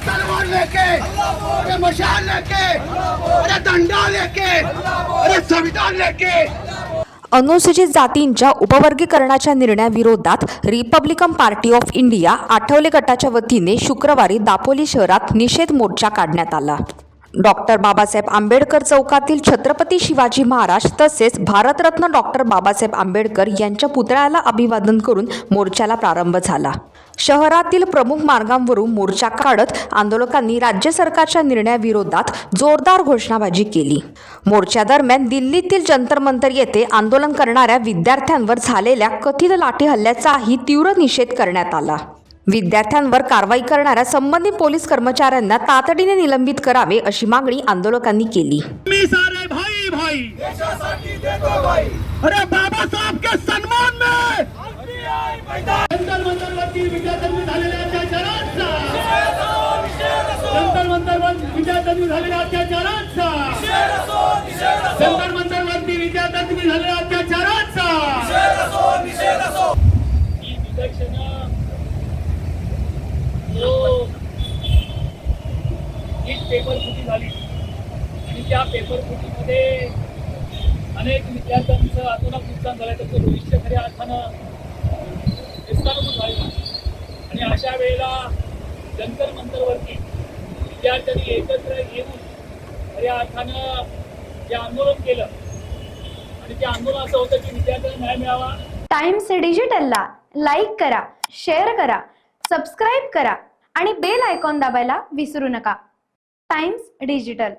तलवार लेके, अरे मशाल लेके, अरे डंडा लेके, अरे संविधान लेके। अनुसूचित जातींच्या उपवर्गीकरणाच्या निर्णयाविरोधात Republican party of India Athawale गटाच्या वतीने शुक्रवारी दापोली शहरात निषेध मोर्चा काढण्यात आला। डॉक्टर बाबासाहेब आंबेडकर चौकातील छत्रपती शिवाजी महाराज तसेच भारतरत्न डॉक्टर बाबासाहेब आंबेडकर यांच्या पुतळ्याला अभिवादन करून मोर्चाला प्रारंभ झाला। शहरातील प्रमुख मार्गांवरून मोर्चा काढत आंदोलकांनी राज्य सरकारच्या निर्णयाविरोधात जोरदार घोषणाबाजी केली। मोर्चादरम्यान दिल्लीतील जंतर मंतर येथे आंदोलन करणाऱ्या विद्यार्थ्यांवर झालेल्या कथित लाठी हल्ल्याचाही तीव्र निषेध करण्यात आला। विद्यार्थ्यांवर कारवाई करणाऱ्या संबंधित पोलीस कर्मचाऱ्यांना तातडीने निलंबित करावे अशी मागणी आंदोलकांनी केली। मी सारे भाई भाई देशासाठी देतो भाई, अरे बाबा साहब के सम्मान में जंतर मंतरवरती विद्यार्थ्यांनी झालेल्या अत्याचारांचा, जंतर मंतरवरती विद्यार्थ्यांनी झालेल्या अत्याचारांचा, जंतर मंतरवरती विद्यार्थ्यांनी झालेल्या अत्याचारांचा ही विदर्शना नीट पेपर फुटी झाली आणि त्या पेपर फुटीमध्ये अनेक विद्यार्थ्यांचं अतोनात नुकसान झालं, त्याचं भविष्य खऱ्या अर्थानं निस्तारभूत झालं। आणि अशा वेळेला जंतर मंतरवरती विद्यार्थ्यांनी एकत्र येऊन खऱ्या अर्थानं जे आंदोलन केलं आणि ते आंदोलन असं होतं की विद्यार्थ्यांना न्याय मिळावा। टाइम्स डिजिटलला लाईक करा, शेअर करा, सबस्क्राईब करा आणि बेल आयकॉन दाबायला विसरू नका। Times digital.